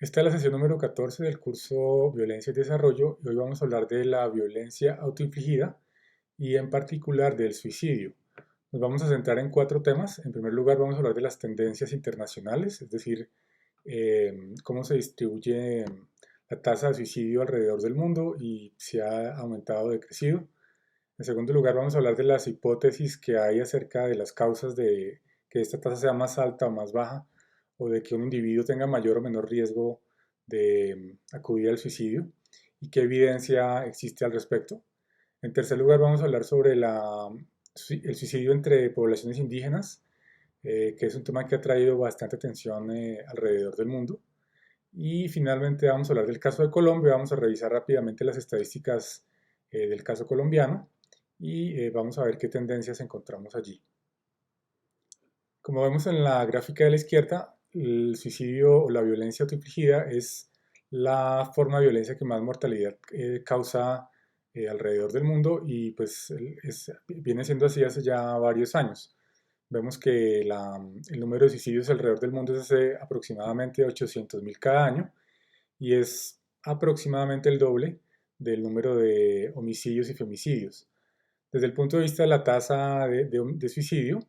Esta es la sesión número 14 del curso Violencia y Desarrollo y hoy vamos a hablar de la violencia autoinfligida y en particular del suicidio. Nos vamos a centrar en cuatro temas. En primer lugar vamos a hablar de las tendencias internacionales, es decir, cómo se distribuye la tasa de suicidio alrededor del mundo y si ha aumentado o decrecido. En segundo lugar vamos a hablar de las hipótesis que hay acerca de las causas de que esta tasa sea más alta o más baja o de que un individuo tenga mayor o menor riesgo de acudir al suicidio y qué evidencia existe al respecto. En tercer lugar, vamos a hablar sobre el suicidio entre poblaciones indígenas, que es un tema que ha traído bastante atención alrededor del mundo. Y finalmente vamos a hablar del caso de Colombia, vamos a revisar rápidamente las estadísticas del caso colombiano y vamos a ver qué tendencias encontramos allí. Como vemos en la gráfica de la izquierda, el suicidio o la violencia autoinfligida es la forma de violencia que más mortalidad causa alrededor del mundo y pues viene siendo así hace ya varios años. Vemos que el número de suicidios alrededor del mundo es de aproximadamente 800.000 cada año y es aproximadamente el doble del número de homicidios y femicidios. Desde el punto de vista de la tasa de suicidio,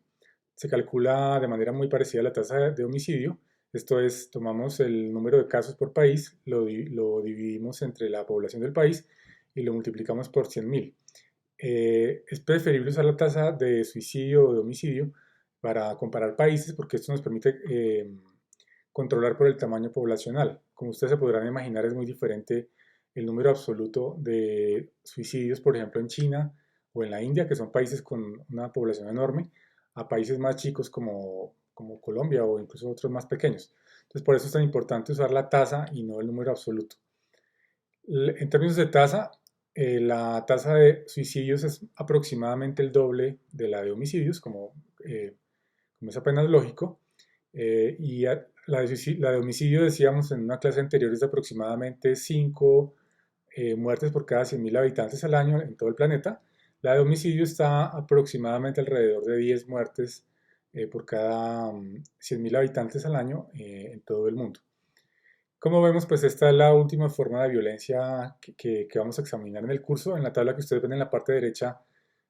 se calcula de manera muy parecida a la tasa de homicidio. Esto es, tomamos el número de casos por país, lo dividimos entre la población del país y lo multiplicamos por 100.000. Es preferible usar la tasa de suicidio o de homicidio para comparar países porque esto nos permite controlar por el tamaño poblacional. Como ustedes se podrán imaginar, es muy diferente el número absoluto de suicidios, por ejemplo, en China o en la India, que son países con una población enorme, a países más chicos como Colombia o incluso otros más pequeños. Entonces, por eso es tan importante usar la tasa y no el número absoluto. En términos de tasa, la tasa de suicidios es aproximadamente el doble de la de homicidios, como es apenas lógico. La de homicidio, decíamos en una clase anterior, es de aproximadamente 5 muertes por cada 100.000 habitantes al año en todo el planeta. La de homicidio está aproximadamente alrededor de 10 muertes por cada 100.000 habitantes al año en todo el mundo. Como vemos, pues esta es la última forma de violencia que vamos a examinar en el curso. En la tabla que ustedes ven en la parte derecha,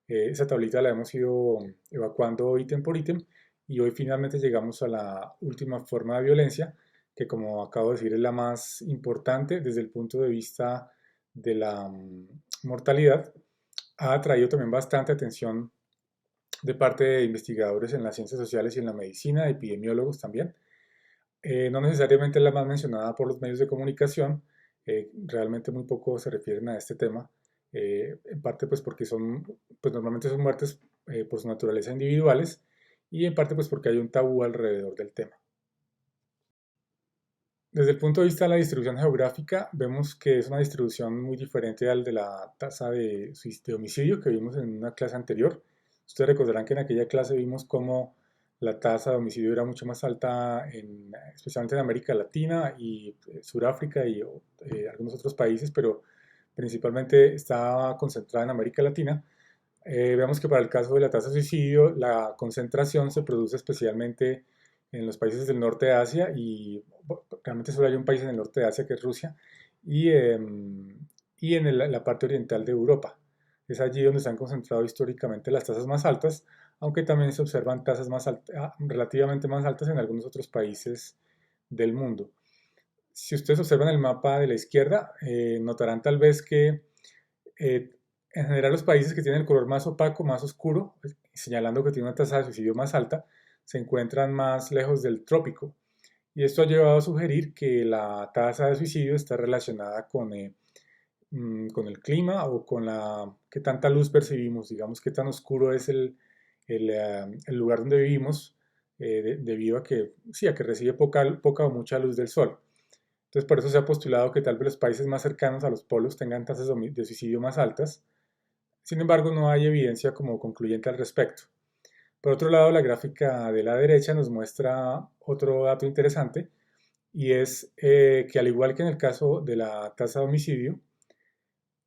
esa tablita la hemos ido evacuando ítem por ítem y hoy finalmente llegamos a la última forma de violencia, que como acabo de decir es la más importante desde el punto de vista de la mortalidad. Ha atraído también bastante atención de parte de investigadores en las ciencias sociales y en la medicina, epidemiólogos también. No necesariamente es la más mencionada por los medios de comunicación, realmente muy poco se refieren a este tema, en parte pues porque pues normalmente son muertes por su naturaleza individuales y en parte pues porque hay un tabú alrededor del tema. Desde el punto de vista de la distribución geográfica, vemos que es una distribución muy diferente al de la tasa de homicidio que vimos en una clase anterior. Ustedes recordarán que en aquella clase vimos cómo la tasa de homicidio era mucho más alta, especialmente en América Latina y Sudáfrica y algunos otros países, pero principalmente estaba concentrada en América Latina. Vemos que para el caso de la tasa de suicidio, la concentración se produce especialmente en los países del norte de Asia y realmente solo hay un país en el norte de Asia que es Rusia y en la parte oriental de Europa. Es allí donde se han concentrado históricamente las tasas más altas, aunque también se observan tasas relativamente más altas en algunos otros países del mundo. Si ustedes observan el mapa de la izquierda, notarán tal vez que eh, en general los países que tienen el color más opaco, más oscuro, señalando que tienen una tasa de suicidio más alta, se encuentran más lejos del trópico. Y esto ha llevado a sugerir que la tasa de suicidio está relacionada con el clima o con qué tanta luz percibimos, digamos, qué tan oscuro es el lugar donde vivimos, debido a que recibe poca o mucha luz del sol. Entonces, por eso se ha postulado que tal vez los países más cercanos a los polos tengan tasas de suicidio más altas. Sin embargo, no hay evidencia como concluyente al respecto. Por otro lado, la gráfica de la derecha nos muestra otro dato interesante y es que al igual que en el caso de la tasa de homicidio,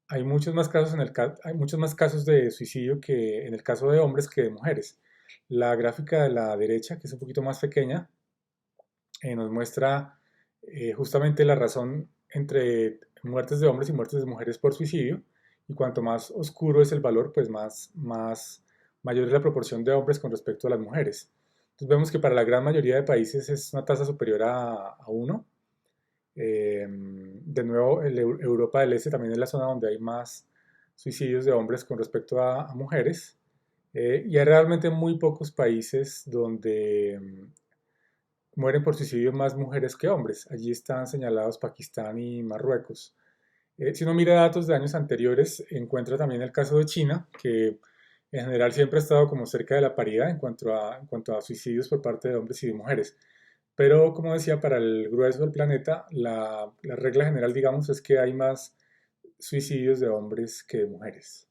hay muchos más casos de suicidio que en el caso de hombres que de mujeres. La gráfica de la derecha, que es un poquito más pequeña, nos muestra justamente la razón entre muertes de hombres y muertes de mujeres por suicidio, y cuanto más oscuro es el valor, pues mayor es la proporción de hombres con respecto a las mujeres. Entonces vemos que para la gran mayoría de países es una tasa superior a 1. De nuevo, Europa del Este también es la zona donde hay más suicidios de hombres con respecto a mujeres. Y hay realmente muy pocos países donde mueren por suicidio más mujeres que hombres. Allí están señalados Pakistán y Marruecos. Si uno mira datos de años anteriores, encuentra también el caso de China, que en general siempre ha estado como cerca de la paridad en cuanto a suicidios por parte de hombres y de mujeres. Pero como decía, para el grueso del planeta, la regla general, digamos, es que hay más suicidios de hombres que de mujeres.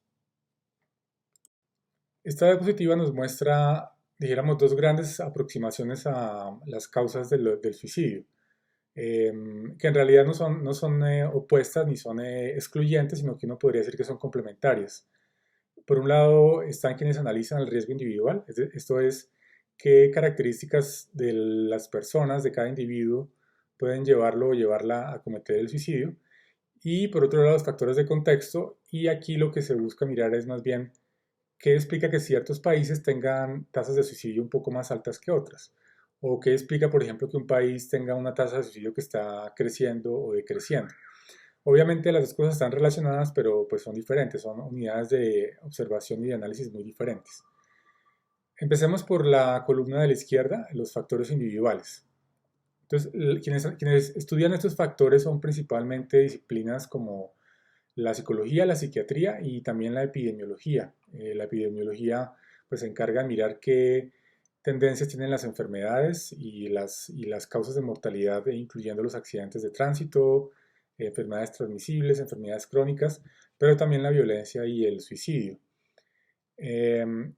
Esta diapositiva nos muestra, dijéramos, dos grandes aproximaciones a las causas del suicidio, que en realidad no son opuestas ni son excluyentes, sino que uno podría decir que son complementarias. Por un lado están quienes analizan el riesgo individual, esto es, qué características de las personas, de cada individuo, pueden llevarlo o llevarla a cometer el suicidio. Y por otro lado, los factores de contexto, y aquí lo que se busca mirar es más bien qué explica que ciertos países tengan tasas de suicidio un poco más altas que otras, o qué explica, por ejemplo, que un país tenga una tasa de suicidio que está creciendo o decreciendo. Obviamente las dos cosas están relacionadas, pero pues son diferentes, son unidades de observación y de análisis muy diferentes. Empecemos por la columna de la izquierda, los factores individuales. Entonces, quienes estudian estos factores son principalmente disciplinas como la psicología, la psiquiatría y también la epidemiología. La epidemiología pues se encarga de mirar qué tendencias tienen las enfermedades y las causas de mortalidad, incluyendo los accidentes de tránsito, enfermedades transmisibles, enfermedades crónicas, pero también la violencia y el suicidio. Em,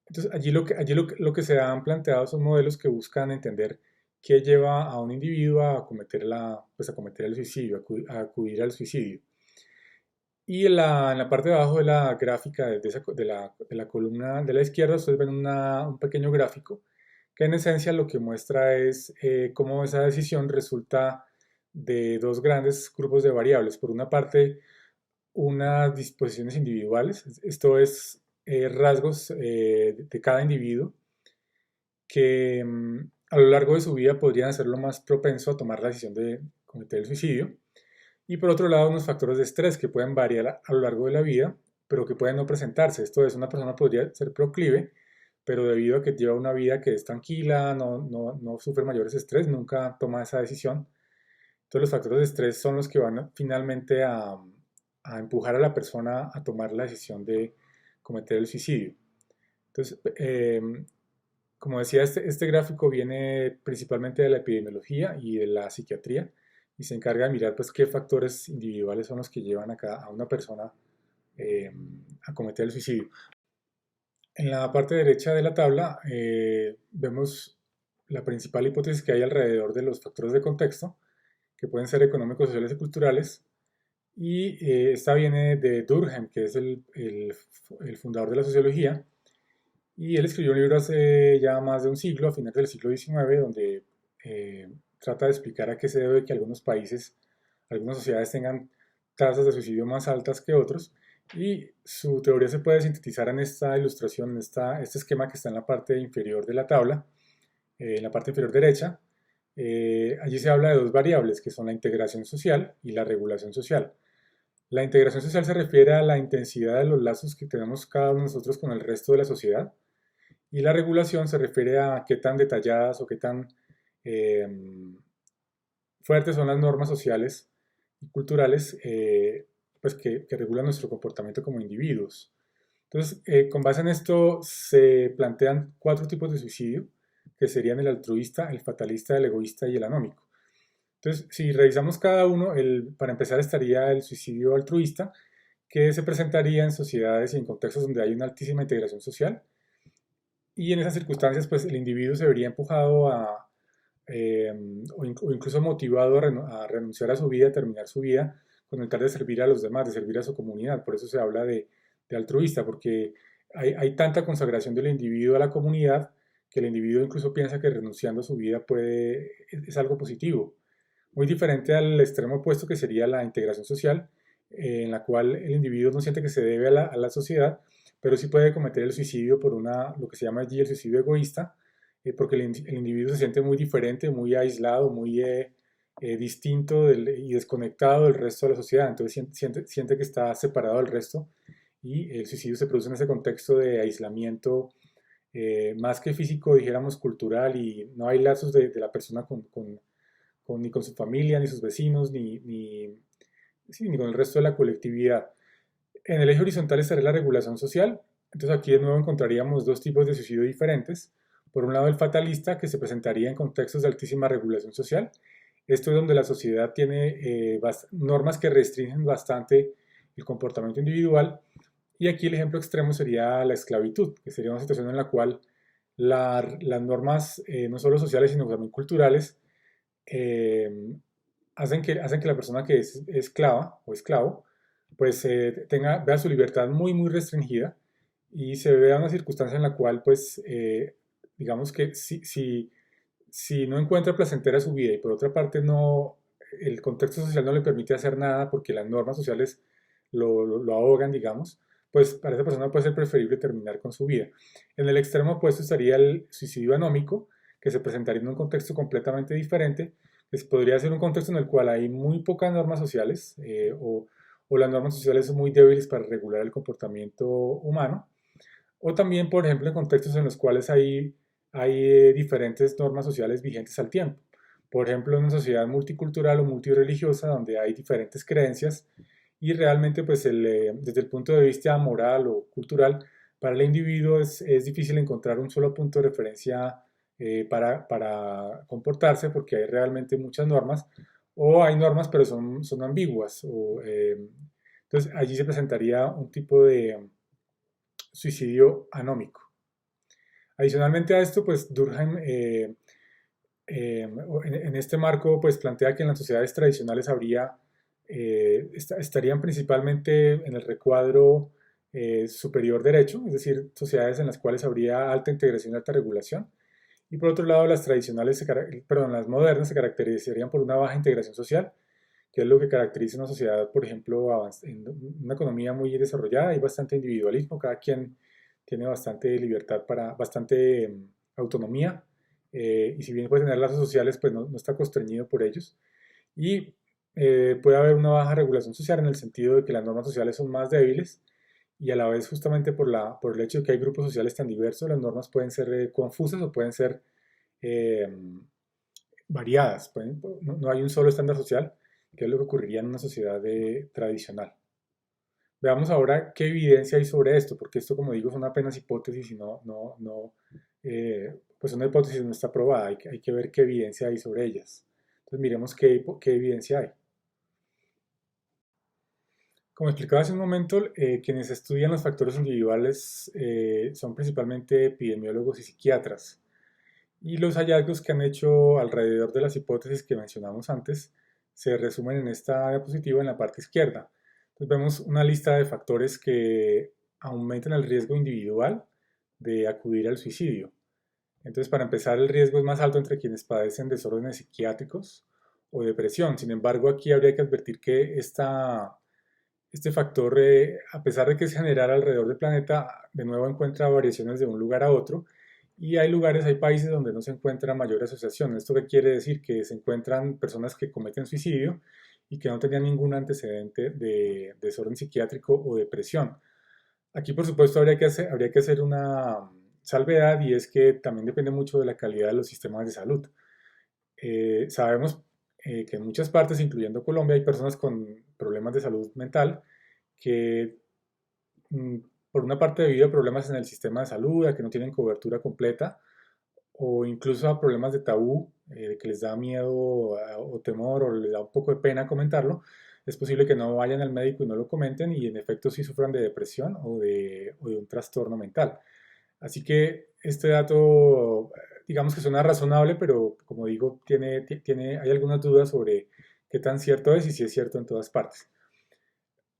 entonces, allí lo que se han planteado son modelos que buscan entender qué lleva a un individuo pues a cometer el suicidio, a acudir al suicidio. Y en la parte de abajo de la gráfica, de la columna de la izquierda, ustedes ven un pequeño gráfico que en esencia lo que muestra es cómo esa decisión resulta de dos grandes grupos de variables. Por una parte, unas disposiciones individuales, esto es rasgos de cada individuo que a lo largo de su vida podrían hacerlo más propenso a tomar la decisión de cometer el suicidio. Y por otro lado, unos factores de estrés que pueden variar a lo largo de la vida, pero que pueden no presentarse. Esto es, una persona podría ser proclive, pero debido a que lleva una vida que es tranquila, no sufre mayores estrés, nunca toma esa decisión. Entonces los factores de estrés son los que van finalmente a empujar a la persona a tomar la decisión de cometer el suicidio. Entonces, como decía, este gráfico viene principalmente de la epidemiología y de la psiquiatría y se encarga de mirar pues qué factores individuales son los que llevan a una persona eh, a cometer el suicidio. En la parte derecha de la tabla vemos la principal hipótesis que hay alrededor de los factores de contexto, que pueden ser económicos, sociales y culturales, y esta viene de Durkheim, que es el fundador de la sociología, y él escribió un libro hace ya más de un siglo, a finales del siglo XIX, donde trata de explicar a qué se debe que algunos países, algunas sociedades tengan tasas de suicidio más altas que otros. Y su teoría se puede sintetizar en esta ilustración, en este esquema que está en la parte inferior de la tabla, en la parte inferior derecha. Allí se habla de dos variables, que son la integración social y la regulación social. La integración social se refiere a la intensidad de los lazos que tenemos cada uno de nosotros con el resto de la sociedad, y la regulación se refiere a qué tan detalladas o qué tan eh, fuertes son las normas sociales y culturales pues que regulan nuestro comportamiento como individuos. Entonces, con base en esto se plantean cuatro tipos de suicidio, que serían el altruista, el fatalista, el egoísta y el anómico. Entonces, si revisamos cada uno, para empezar estaría el suicidio altruista, que se presentaría en sociedades y en contextos donde hay una altísima integración social, y en esas circunstancias, pues el individuo se vería empujado eh, o incluso motivado a renunciar a su vida, a terminar su vida, con el tal de servir a los demás, de servir a su comunidad. Por eso se habla de altruista, porque hay tanta consagración del individuo a la comunidad que el individuo incluso piensa que renunciando a su vida es algo positivo. Muy diferente al extremo opuesto que sería la integración social, en la cual el individuo no siente que se debe a la sociedad, pero sí puede cometer el suicidio por lo que se llama allí el suicidio egoísta, porque el individuo se siente muy diferente, muy aislado, muy distinto y desconectado del resto de la sociedad, entonces siente que está separado del resto y el suicidio se produce en ese contexto de aislamiento, más que físico, dijéramos cultural, y no hay lazos de la persona ni con su familia, ni sus vecinos, sí, ni con el resto de la colectividad. En el eje horizontal estaría la regulación social. Entonces aquí de nuevo encontraríamos dos tipos de suicidio diferentes. Por un lado el fatalista, que se presentaría en contextos de altísima regulación social. Esto es donde la sociedad tiene normas que restringen bastante el comportamiento individual. Y aquí el ejemplo extremo sería la esclavitud, que sería una situación en la cual las normas, no solo sociales, sino también culturales, eh, hacen que la persona que es esclava o esclavo, pues vea su libertad muy, muy restringida y se vea una circunstancia en la cual, pues, digamos que si no encuentra placentera su vida y por otra parte el contexto social no le permite hacer nada porque las normas sociales lo ahogan, digamos, pues para esa persona puede ser preferible terminar con su vida. En el extremo opuesto estaría el suicidio anómico, que se presentaría en un contexto completamente diferente. Podría ser un contexto en el cual hay muy pocas normas sociales, o las normas sociales son muy débiles para regular el comportamiento humano, o también, por ejemplo, en contextos en los cuales hay diferentes normas sociales vigentes al tiempo. Por ejemplo, en una sociedad multicultural o multireligiosa donde hay diferentes creencias y realmente, pues, desde el punto de vista moral o cultural, para el individuo es difícil encontrar un solo punto de referencia para comportarse porque hay realmente muchas normas o hay normas pero son ambiguas. Entonces, allí se presentaría un tipo de suicidio anómico. Adicionalmente a esto, pues Durkheim en este marco pues plantea que en las sociedades tradicionales estarían principalmente en el recuadro superior derecho, es decir, sociedades en las cuales habría alta integración y alta regulación. Y por otro lado, las modernas se caracterizarían por una baja integración social, que es lo que caracteriza una sociedad, por ejemplo, en una economía muy desarrollada. Hay bastante individualismo, cada quien tiene bastante libertad, bastante autonomía, y si bien puede tener lazos sociales, pues no está constreñido por ellos. Y puede haber una baja regulación social en el sentido de que las normas sociales son más débiles y a la vez justamente por el hecho de que hay grupos sociales tan diversos, las normas pueden ser confusas o pueden ser eh, variadas. No hay un solo estándar social, que es lo que ocurriría en una sociedad tradicional. Veamos ahora qué evidencia hay sobre esto, porque esto, como digo, son apenas hipótesis y pues una hipótesis no está probada, hay que ver qué evidencia hay sobre ellas. Entonces miremos qué evidencia hay. Como explicaba hace un momento, quienes estudian los factores individuales son principalmente epidemiólogos y psiquiatras. Y los hallazgos que han hecho alrededor de las hipótesis que mencionamos antes se resumen en esta diapositiva en la parte izquierda. Entonces vemos una lista de factores que aumentan el riesgo individual de acudir al suicidio. Entonces, para empezar, el riesgo es más alto entre quienes padecen desórdenes psiquiátricos o depresión. Sin embargo, aquí habría que advertir que este factor, a pesar de que es general alrededor del planeta, de nuevo encuentra variaciones de un lugar a otro y hay países donde no se encuentra mayor asociación. ¿Esto qué quiere decir? Que se encuentran personas que cometen suicidio y que no tenían ningún antecedente de desorden psiquiátrico o depresión. Aquí, por supuesto, habría que hacer una salvedad y es que también depende mucho de la calidad de los sistemas de salud. Sabemos que en muchas partes, incluyendo Colombia, hay personas con problemas de salud mental que mm, por una parte debido a problemas en el sistema de salud, a que no tienen cobertura completa, o incluso a problemas de tabú, que les da miedo o temor o les da un poco de pena comentarlo, es posible que no vayan al médico y no lo comenten y en efecto sí sufran de depresión o de un trastorno mental. Así que este dato, digamos que suena razonable, pero como digo, hay algunas dudas sobre qué tan cierto es y si es cierto en todas partes.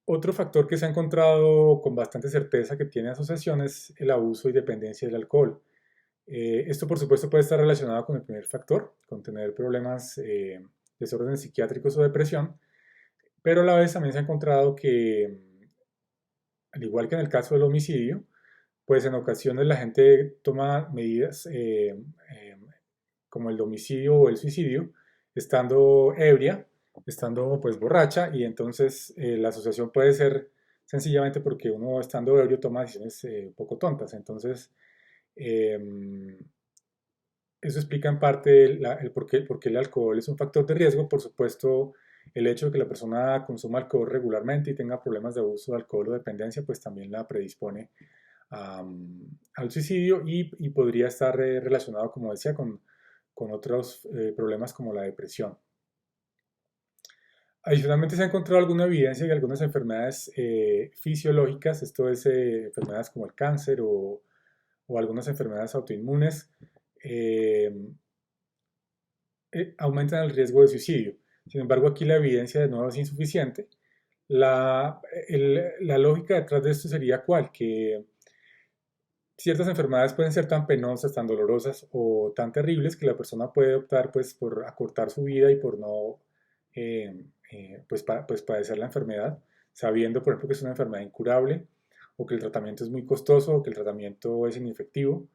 Otro factor que se ha encontrado con bastante certeza que tiene asociación es el abuso y dependencia del alcohol. Esto, por supuesto, puede estar relacionado con el primer factor, con tener problemas desórdenes psiquiátricos o depresión, pero a la vez también se ha encontrado que, al igual que en el caso del homicidio, pues en ocasiones la gente toma medidas como el homicidio o el suicidio, estando ebria, estando pues borracha, y entonces la asociación puede ser sencillamente porque uno estando ebrio toma decisiones un poco tontas. Entonces, eh, eso explica en parte por qué el alcohol es un factor de riesgo. Por supuesto, el hecho de que la persona consuma alcohol regularmente y tenga problemas de abuso de alcohol o dependencia, pues también la predispone al suicidio y podría estar relacionado, como decía, con otros problemas como la depresión. Adicionalmente se ha encontrado alguna evidencia de algunas enfermedades fisiológicas, esto es enfermedades como el cáncer o algunas enfermedades autoinmunes, eh, aumentan el riesgo de suicidio. Sin embargo, aquí la evidencia de nuevo es insuficiente. La lógica detrás de esto sería cuál, que ciertas enfermedades pueden ser tan penosas, tan dolorosas o tan terribles que la persona puede optar pues por acortar su vida y por no pues padecer la enfermedad, sabiendo por ejemplo que es una enfermedad incurable o que el tratamiento es muy costoso o que el tratamiento es inefectivo.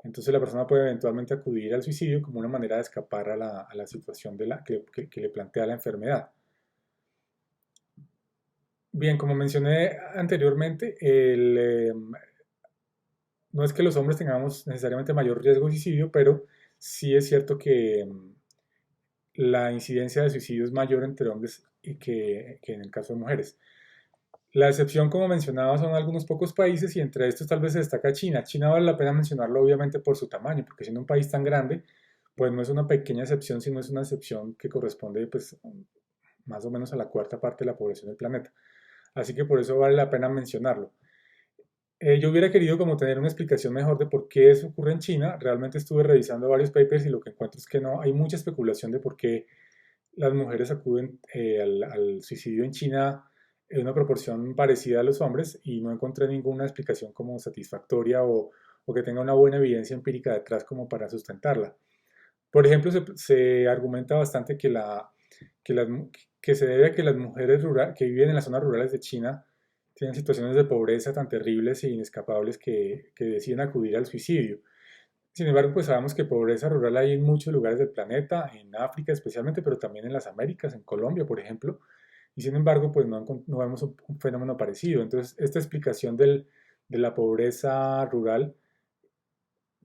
Entonces la persona puede eventualmente acudir al suicidio como una manera de escapar a la situación que le plantea la enfermedad. Bien, como mencioné anteriormente, no es que los hombres tengamos necesariamente mayor riesgo de suicidio, pero sí es cierto que la incidencia de suicidio es mayor entre hombres que en el caso de mujeres. La excepción, como mencionaba, son algunos pocos países y entre estos tal vez se destaca China. China vale la pena mencionarlo obviamente por su tamaño, porque siendo un país tan grande, pues no es una pequeña excepción, sino es una excepción que corresponde pues más o menos a la cuarta parte de la población del planeta. Así que por eso vale la pena mencionarlo. Yo hubiera querido como tener una explicación mejor de por qué eso ocurre en China. Realmente estuve revisando varios papers y lo que encuentro es que no, hay mucha especulación de por qué las mujeres acuden al suicidio en China en una proporción parecida a los hombres y no encontré ninguna explicación como satisfactoria o que tenga una buena evidencia empírica detrás como para sustentarla. Por ejemplo, se argumenta bastante que, las que se debe a que las mujeres que viven en las zonas rurales de China tienen situaciones de pobreza tan terribles e inescapables que deciden acudir al suicidio. Sin embargo, pues sabemos que pobreza rural hay en muchos lugares del planeta, en África especialmente, pero también en las Américas, en Colombia, por ejemplo, y sin embargo, pues no vemos un fenómeno parecido. Entonces, esta explicación de la pobreza rural,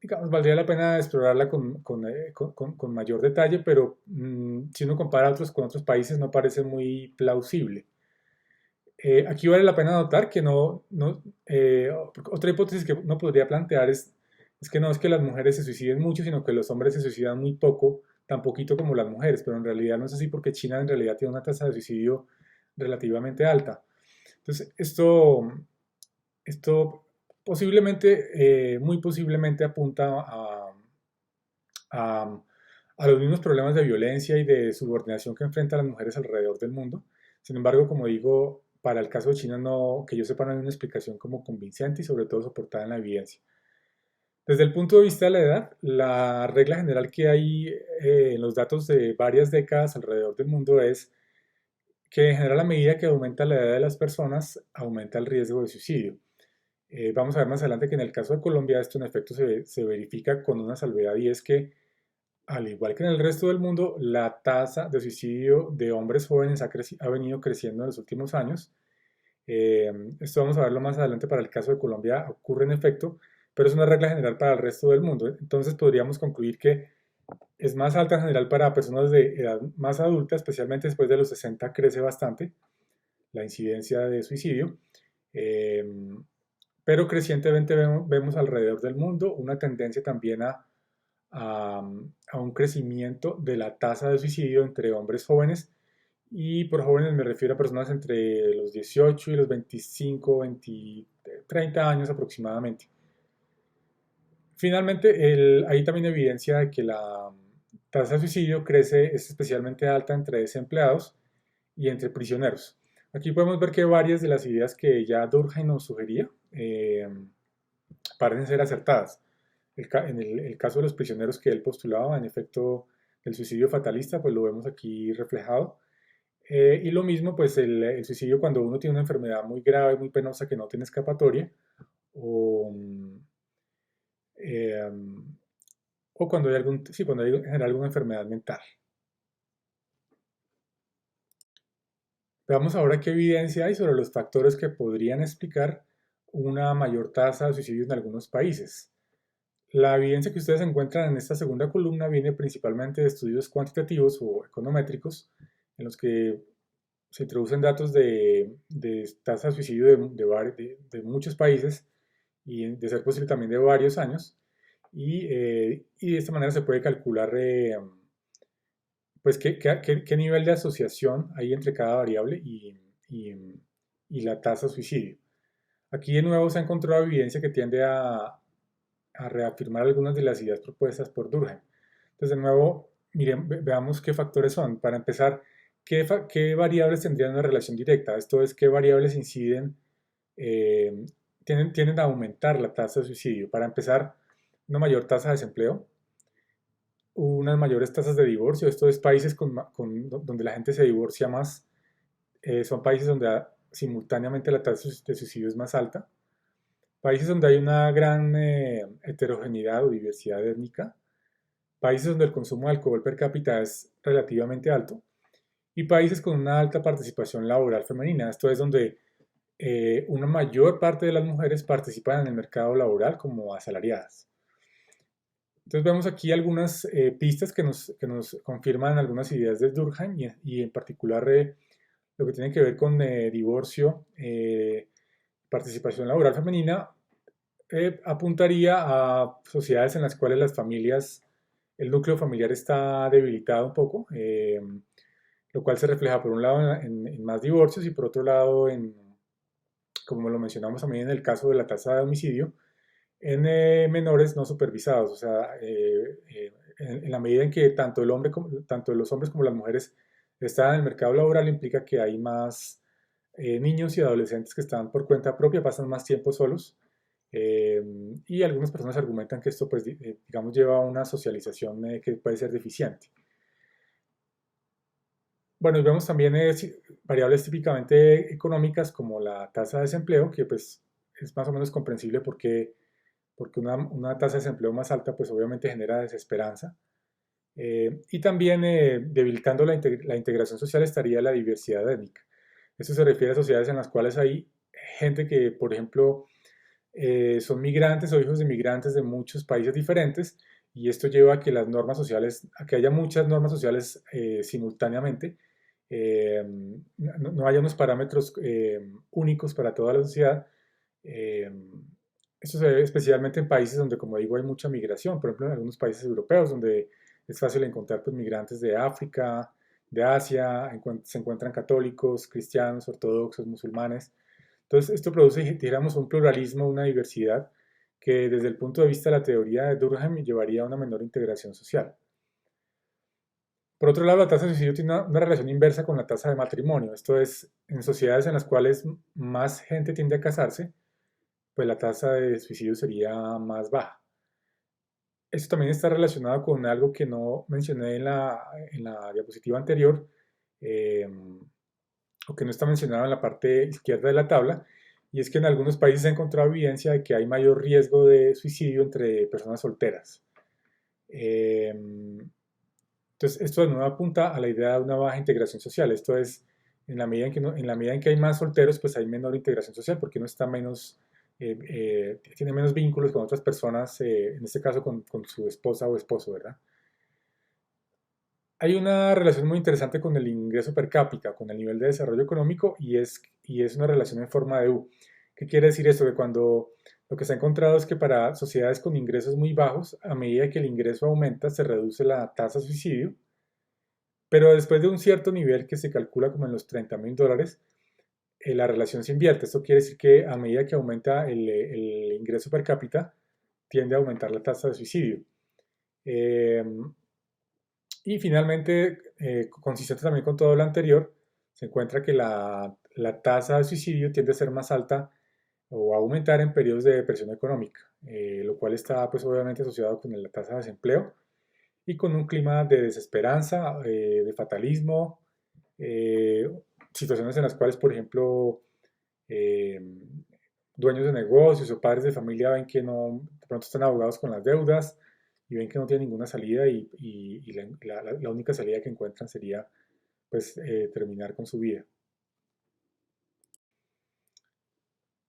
digamos, valdría la pena explorarla con mayor detalle, pero si uno compara con otros países no parece muy plausible. Aquí vale la pena notar que otra hipótesis que uno podría plantear es que no es que las mujeres se suiciden mucho, sino que los hombres se suicidan muy poco, tan poquito como las mujeres, pero en realidad no es así porque China en realidad tiene una tasa de suicidio relativamente alta. Entonces, esto posiblemente, muy posiblemente apunta a, a los mismos problemas de violencia y de subordinación que enfrentan las mujeres alrededor del mundo. Sin embargo, como digo, para el caso de China, no, que yo sepa, no hay una explicación como convincente y sobre todo soportada en la evidencia. Desde el punto de vista de la edad, la regla general que hay en los datos de varias décadas alrededor del mundo es que en general a medida que aumenta la edad de las personas, aumenta el riesgo de suicidio. Vamos a ver más adelante que en el caso de Colombia esto en efecto se verifica con una salvedad y es que al igual que en el resto del mundo, la tasa de suicidio de hombres jóvenes ha venido creciendo en los últimos años. Eh, Esto vamos a verlo más adelante para el caso de Colombia, ocurre en efecto, pero es una regla general para el resto del mundo. Entonces podríamos concluir que es más alta en general para personas de edad más adulta, especialmente después de los 60 crece bastante la incidencia de suicidio. Eh, pero crecientemente vemos alrededor del mundo una tendencia también a, a un crecimiento de la tasa de suicidio entre hombres jóvenes, y por jóvenes me refiero a personas entre los 18 y los 25, 20, 30 años aproximadamente. Finalmente, hay también evidencia de que la tasa de suicidio crece, es especialmente alta entre desempleados y entre prisioneros. Aquí podemos ver que varias de las ideas que ya Durkheim nos sugería parecen ser acertadas. En el caso de los prisioneros que él postulaba, en efecto, del suicidio fatalista, pues lo vemos aquí reflejado. Y lo mismo, pues el suicidio cuando uno tiene una enfermedad muy grave, muy penosa que no tiene escapatoria, o, eh, o cuando hay sí, cuando hay en general alguna enfermedad mental. Veamos ahora qué evidencia hay sobre los factores que podrían explicar una mayor tasa de suicidio en algunos países. La evidencia que ustedes encuentran en esta segunda columna viene principalmente de estudios cuantitativos o econométricos, en los que se introducen datos de tasa de suicidio de muchos países y de ser posible también de varios años. Y de esta manera se puede calcular pues qué nivel de asociación hay entre cada variable y- y la tasa de suicidio. Aquí de nuevo se ha encontrado evidencia que tiende a reafirmar algunas de las ideas propuestas por Durkheim. Entonces, de nuevo, miren, veamos qué factores son. Para empezar, qué variables tendrían una relación directa? Esto es, qué variables inciden, eh, tienden a aumentar la tasa de suicidio. Para empezar, una mayor tasa de desempleo, unas mayores tasas de divorcio. Esto es países donde la gente se divorcia más, son países donde simultáneamente la tasa de suicidio es más alta. Países donde hay una gran heterogeneidad o diversidad étnica, países donde el consumo de alcohol per cápita es relativamente alto y países con una alta participación laboral femenina. Esto es donde una mayor parte de las mujeres participan en el mercado laboral como asalariadas. Entonces vemos aquí algunas pistas que nos confirman algunas ideas de Durkheim y en particular lo que tiene que ver con divorcio, participación laboral femenina, apuntaría a sociedades en las cuales las familias, el núcleo familiar está debilitado un poco, lo cual se refleja por un lado en más divorcios y por otro lado como lo mencionamos también en el caso de la tasa de homicidio, en menores no supervisados, o sea, en la medida en que tanto los hombres como las mujeres están en el mercado laboral implica que hay más niños y adolescentes que están por cuenta propia, pasan más tiempo solos. Y algunas personas argumentan que esto, pues, digamos, lleva a una socialización que puede ser deficiente. Bueno, y vemos también variables típicamente económicas como la tasa de desempleo, que pues es más o menos comprensible porque una tasa de desempleo más alta pues obviamente genera desesperanza. Y también debilitando la integración social estaría la diversidad étnica. Esto se refiere a sociedades en las cuales hay gente que, por ejemplo, son migrantes o hijos de migrantes de muchos países diferentes y esto lleva a que las normas sociales, a que haya muchas normas sociales simultáneamente, no haya unos parámetros únicos para toda la sociedad. Eh, Esto se ve especialmente en países donde, como digo, hay mucha migración, por ejemplo, en algunos países europeos donde es fácil encontrar pues, migrantes de África, de Asia, se encuentran católicos, cristianos, ortodoxos, musulmanes. Entonces, esto produce, dijéramos, un pluralismo, una diversidad que desde el punto de vista de la teoría de Durkheim llevaría a una menor integración social. Por otro lado, la tasa de suicidio tiene una relación inversa con la tasa de matrimonio. Esto es, en sociedades en las cuales más gente tiende a casarse, pues la tasa de suicidio sería más baja. Esto también está relacionado con algo que no mencioné en la diapositiva anterior, eh, o que no está mencionado en la parte izquierda de la tabla, y es que en algunos países se ha encontrado evidencia de que hay mayor riesgo de suicidio entre personas solteras. Eh, entonces, esto de nuevo apunta a la idea de una baja integración social. Esto es, en la medida en que hay más solteros, pues hay menor integración social porque uno está menos, tiene menos vínculos con otras personas, en este caso con su esposa o esposo, ¿verdad? Hay una relación muy interesante con el ingreso per cápita, con el nivel de desarrollo económico, y es una relación en forma de U. ¿Qué quiere decir esto? Que cuando lo que se ha encontrado es que para sociedades con ingresos muy bajos, a medida que el ingreso aumenta, se reduce la tasa de suicidio, pero después de un cierto nivel que se calcula como en los $30.000, la relación se invierte. Esto quiere decir que a medida que aumenta el ingreso per cápita, tiende a aumentar la tasa de suicidio. Eh, y finalmente, consistente también con todo lo anterior, se encuentra que la tasa de suicidio tiende a ser más alta o a aumentar en periodos de depresión económica, lo cual está pues obviamente asociado con la tasa de desempleo y con un clima de desesperanza, de fatalismo, eh, situaciones en las cuales, por ejemplo, eh, dueños de negocios o padres de familia ven que no, de pronto están ahogados con las deudas y ven que no tienen ninguna salida y la única salida que encuentran sería pues terminar con su vida.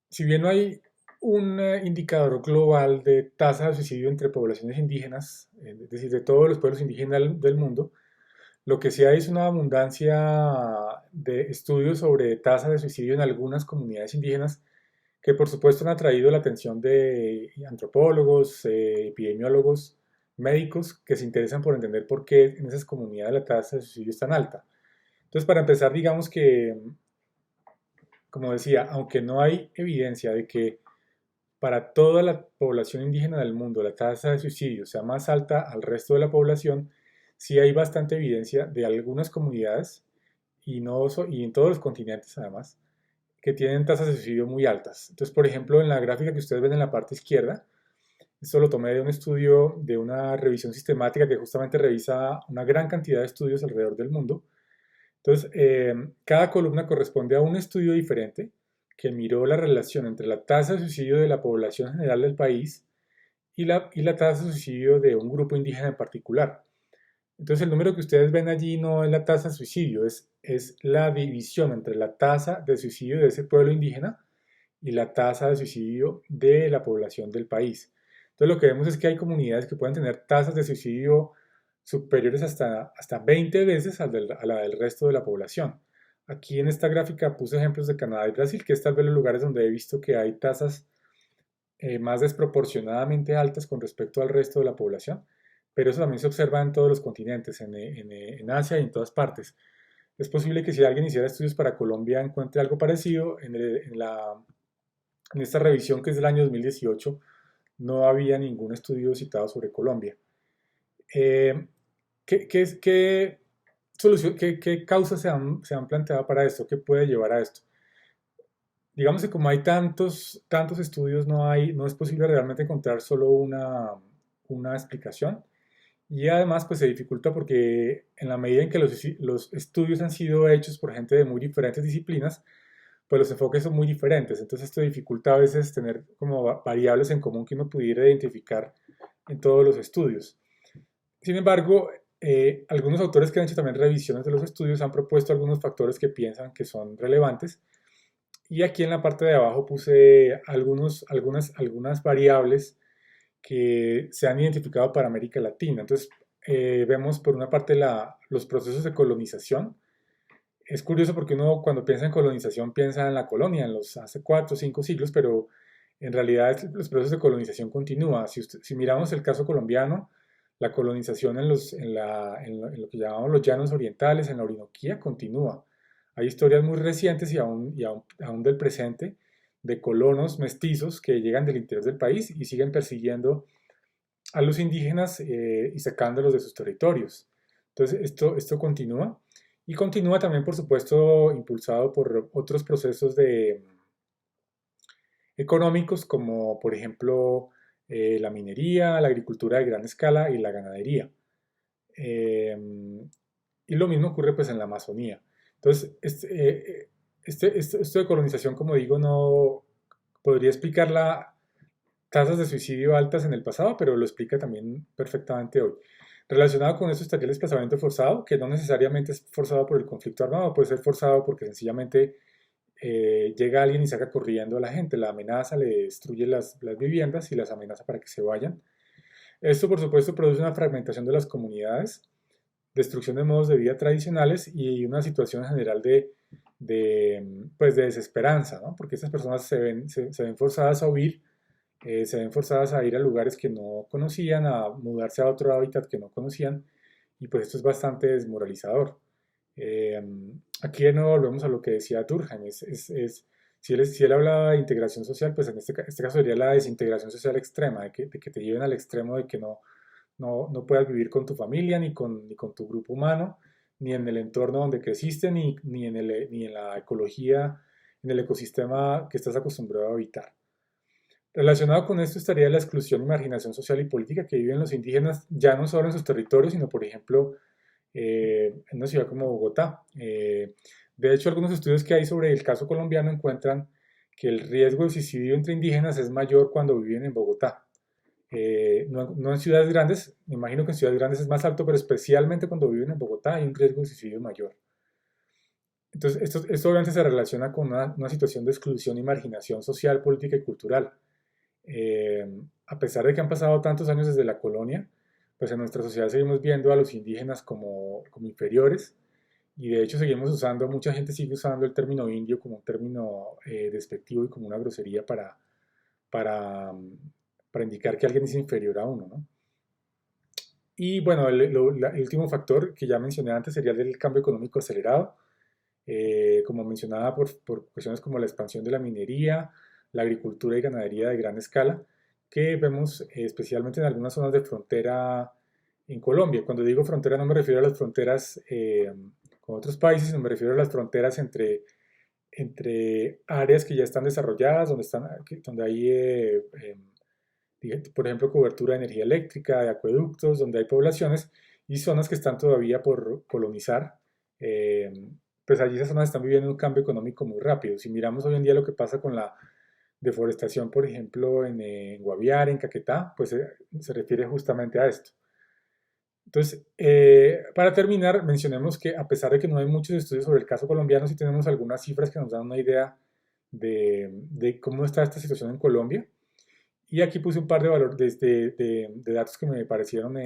Si bien no hay un indicador global de tasa de suicidio entre poblaciones indígenas, es decir, de todos los pueblos indígenas del mundo, lo que sí hay es una abundancia de estudios sobre tasas de suicidio en algunas comunidades indígenas que por supuesto han atraído la atención de antropólogos, epidemiólogos, médicos que se interesan por entender por qué en esas comunidades la tasa de suicidio es tan alta. Entonces, para empezar, digamos que, como decía, aunque no hay evidencia de que para toda la población indígena del mundo la tasa de suicidio sea más alta al resto de la población, sí hay bastante evidencia de algunas comunidades y, no, y en todos los continentes además, que tienen tasas de suicidio muy altas. Entonces, por ejemplo, en la gráfica que ustedes ven en la parte izquierda, esto lo tomé de un estudio, de una revisión sistemática que justamente revisa una gran cantidad de estudios alrededor del mundo. Entonces, cada columna corresponde a un estudio diferente que miró la relación entre la tasa de suicidio de la población general del país y la tasa de suicidio de un grupo indígena en particular. Entonces el número que ustedes ven allí no es la tasa de suicidio, es la división entre la tasa de suicidio de ese pueblo indígena y la tasa de suicidio de la población del país. Entonces lo que vemos es que hay comunidades que pueden tener tasas de suicidio superiores hasta 20 veces a la del resto de la población. Aquí en esta gráfica puse ejemplos de Canadá y Brasil, que es tal vez los lugares donde he visto que hay tasas más desproporcionadamente altas con respecto al resto de la población, pero eso también se observa en todos los continentes, en Asia y en todas partes. Es posible que si alguien hiciera estudios para Colombia encuentre algo parecido. En esta revisión que es del año 2018 no había ningún estudio citado sobre Colombia. Eh, ¿qué solución, qué causas se han planteado para esto? ¿Qué puede llevar a esto? Digamos que como hay tantos estudios, no es posible realmente encontrar solo una explicación. Y además, pues se dificulta porque en la medida en que los estudios han sido hechos por gente de muy diferentes disciplinas, pues los enfoques son muy diferentes. Entonces esto dificulta a veces tener como variables en común que uno pudiera identificar en todos los estudios. Sin embargo, algunos autores que han hecho también revisiones de los estudios han propuesto algunos factores que piensan que son relevantes y aquí en la parte de abajo puse algunas variables que se han identificado para América Latina. Entonces, vemos por una parte los procesos de colonización. Es curioso porque uno cuando piensa en colonización piensa en la colonia, en los hace 4 o 5 siglos, pero en realidad los procesos de colonización continúan. Si miramos el caso colombiano, la colonización en lo que llamamos los llanos orientales, en la Orinoquía, continúa. Hay historias muy recientes y aún del presente de colonos mestizos que llegan del interior del país y siguen persiguiendo a los indígenas y sacándolos de sus territorios. Entonces, esto continúa y continúa también, por supuesto, impulsado por otros procesos económicos como, por ejemplo, la minería, la agricultura de gran escala y la ganadería. Eh, y lo mismo ocurre pues en la Amazonía. Entonces, esto de colonización, como digo, no podría explicar la tasas de suicidio altas en el pasado, pero lo explica también perfectamente hoy. Relacionado con eso está el desplazamiento forzado, que no necesariamente es forzado por el conflicto armado, puede ser forzado porque sencillamente llega alguien y saca corriendo a la gente, la amenaza, le destruye las viviendas y las amenaza para que se vayan. Esto, por supuesto, produce una fragmentación de las comunidades, destrucción de modos de vida tradicionales y una situación general pues de desesperanza, ¿no? Porque estas personas se ven forzadas a huir, se ven forzadas a ir a lugares que no conocían, a mudarse a otro hábitat que no conocían, y pues esto es bastante desmoralizador. Eh, Aquí de nuevo volvemos a lo que decía Durkheim, si él hablaba de integración social, pues en este caso sería la desintegración social extrema, de que te lleven al extremo de que no puedas vivir con tu familia, ni con tu grupo humano, ni en el entorno donde creciste, ni en la ecología, en el ecosistema que estás acostumbrado a habitar. Relacionado con esto estaría la exclusión y marginación social y política que viven los indígenas, ya no solo en sus territorios, sino por ejemplo en una ciudad como Bogotá. De hecho, algunos estudios que hay sobre el caso colombiano encuentran que el riesgo de suicidio entre indígenas es mayor cuando viven en Bogotá. No en ciudades grandes, me imagino que en ciudades grandes es más alto, pero especialmente cuando viven en Bogotá hay un riesgo de suicidio mayor. Entonces, esto obviamente se relaciona con una situación de exclusión y marginación social, política y cultural. Eh, a pesar de que han pasado tantos años desde la colonia, pues en nuestra sociedad seguimos viendo a los indígenas como inferiores y de hecho seguimos usando, mucha gente sigue usando el término indio como un término despectivo y como una grosería para, para indicar que alguien es inferior a uno, ¿no? Y bueno, el último factor que ya mencioné antes sería el del cambio económico acelerado, como mencionaba, por cuestiones como la expansión de la minería, la agricultura y ganadería de gran escala, que vemos especialmente en algunas zonas de frontera en Colombia. Cuando digo frontera no me refiero a las fronteras con otros países, sino me refiero a las fronteras entre áreas que ya están desarrolladas, donde hay, por ejemplo, cobertura de energía eléctrica, de acueductos, donde hay poblaciones y zonas que están todavía por colonizar. eh, pues allí esas zonas están viviendo un cambio económico muy rápido. Si miramos hoy en día lo que pasa con la deforestación, por ejemplo, en Guaviare, en Caquetá, pues se refiere justamente a esto. Entonces, para terminar, mencionemos que a pesar de que no hay muchos estudios sobre el caso colombiano, sí tenemos algunas cifras que nos dan una idea de cómo está esta situación en Colombia. Y aquí puse un par de, de datos que me parecieron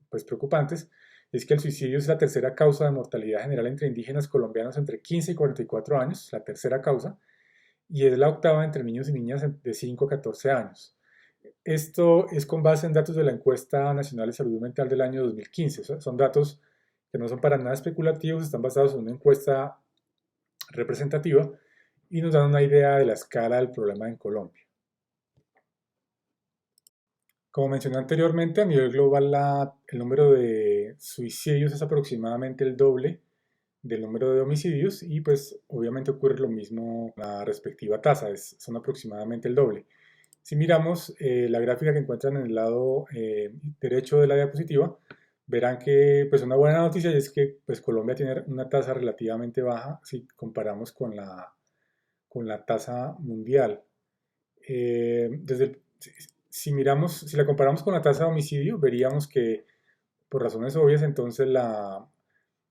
pues preocupantes. Es que el suicidio es la tercera causa de mortalidad general entre indígenas colombianos entre 15 y 44 años, la tercera causa, y es la octava entre niños y niñas de 5 a 14 años. Esto es con base en datos de la Encuesta Nacional de Salud Mental del año 2015. Son datos que no son para nada especulativos, están basados en una encuesta representativa y nos dan una idea de la escala del problema en Colombia. Como mencioné anteriormente, a nivel global el número de suicidios es aproximadamente el doble del número de homicidios y pues obviamente ocurre lo mismo con la respectiva tasa, son aproximadamente el doble. Si miramos la gráfica que encuentran en el lado derecho de la diapositiva, verán que pues una buena noticia es que pues Colombia tiene una tasa relativamente baja si comparamos con la tasa mundial. Desde si miramos, si la comparamos con la tasa de homicidio, veríamos que por razones obvias, entonces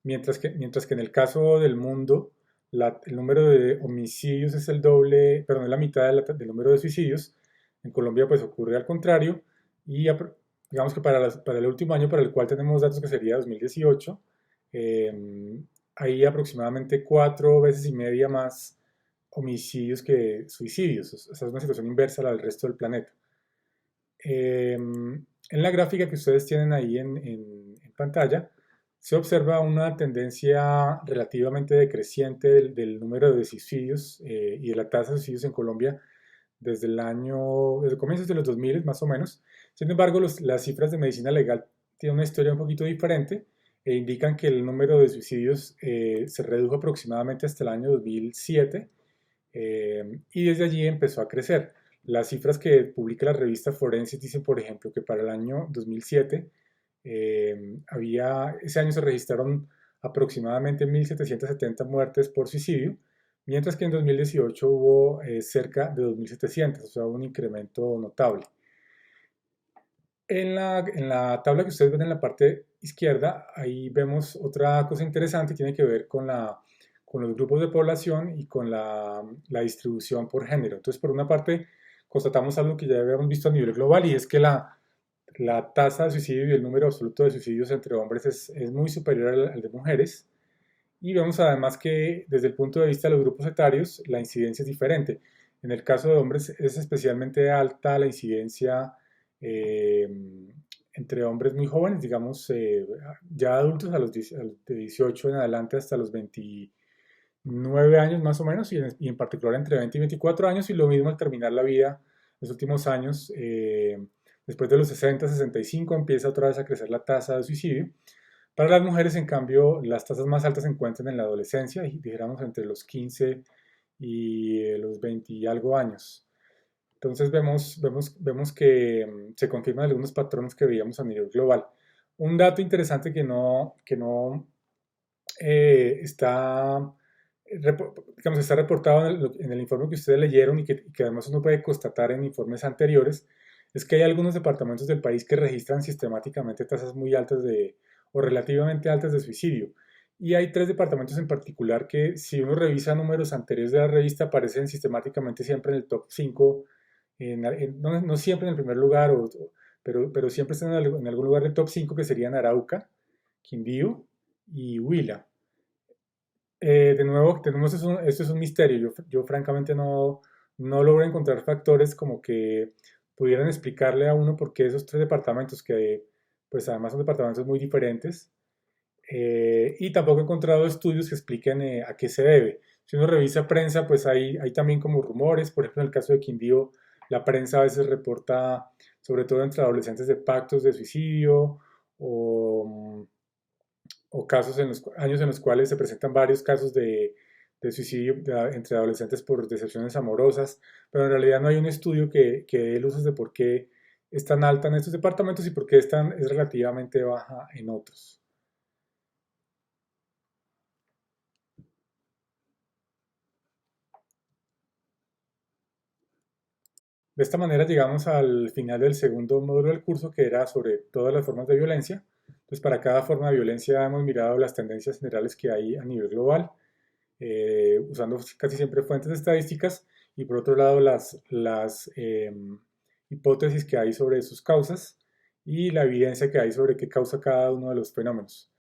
mientras que en el caso del mundo, el número de homicidios es el doble, perdón, es la mitad del número de suicidios. En Colombia pues ocurre al contrario y digamos que para el último año para el cual tenemos datos que sería 2018, hay aproximadamente 4 veces y media más homicidios que suicidios. Esa es una situación inversa a la del resto del planeta. En la gráfica que ustedes tienen ahí en pantalla, se observa una tendencia relativamente decreciente del número de suicidios y de la tasa de suicidios en Colombia desde comienzos de los 2000 más o menos. Sin embargo, las cifras de medicina legal tienen una historia un poquito diferente e indican que el número de suicidios se redujo aproximadamente hasta el año 2007 y desde allí empezó a crecer. Las cifras que publica la revista Forensic dicen, por ejemplo, que para el año 2007, ese año se registraron aproximadamente 1.770 muertes por suicidio, mientras que en 2018 hubo cerca de 2.700, o sea, un incremento notable. En la tabla que ustedes ven en la parte izquierda, ahí vemos otra cosa interesante, tiene que ver con los grupos de población y con la distribución por género. Entonces, por una parte, constatamos algo que ya habíamos visto a nivel global y es que la tasa de suicidio y el número absoluto de suicidios entre hombres es muy superior al de mujeres. Y vemos además que desde el punto de vista de los grupos etarios, la incidencia es diferente. En el caso de hombres es especialmente alta la incidencia eh, entre hombres muy jóvenes, digamos, ya adultos de 18 en adelante hasta los 29 años más o menos, y en particular entre 20 y 24 años, y lo mismo al terminar la vida, los últimos años, después de los 60, 65, empieza otra vez a crecer la tasa de suicidio. Para las mujeres, en cambio, las tasas más altas se encuentran en la adolescencia, y dijéramos entre los 15 y los 20 y algo años. Entonces vemos que se confirman algunos patrones que veíamos a nivel global. Un dato interesante que no está, digamos, está reportado en el informe que ustedes leyeron y que además uno puede constatar en informes anteriores, es que hay algunos departamentos del país que registran sistemáticamente tasas muy altas o relativamente altas de suicidio. Y hay tres departamentos en particular que, si uno revisa números anteriores de la revista, aparecen sistemáticamente siempre en el top 5, no siempre en el primer lugar, pero siempre están en algún lugar del top 5, que serían Arauca, Quindío y Huila. De nuevo, esto es un misterio. Yo francamente no logro encontrar factores como que pudieran explicarle a uno por qué esos tres departamentos, que pues además son departamentos muy diferentes, y tampoco he encontrado estudios que expliquen a qué se debe. Si uno revisa prensa, pues hay también como rumores. Por ejemplo, en el caso de Quindío, la prensa a veces reporta, sobre todo entre adolescentes, de pactos de suicidio o casos años en los cuales se presentan varios casos de suicidio entre adolescentes por decepciones amorosas, pero en realidad no hay un estudio que dé luces de por qué es tan alta en estos departamentos y por qué es relativamente baja en otros. De esta manera llegamos al final del segundo módulo del curso, que era sobre todas las formas de violencia. Entonces, para cada forma de violencia hemos mirado las tendencias generales que hay a nivel global, usando casi siempre fuentes estadísticas, y por otro lado las hipótesis que hay sobre sus causas y la evidencia que hay sobre qué causa cada uno de los fenómenos.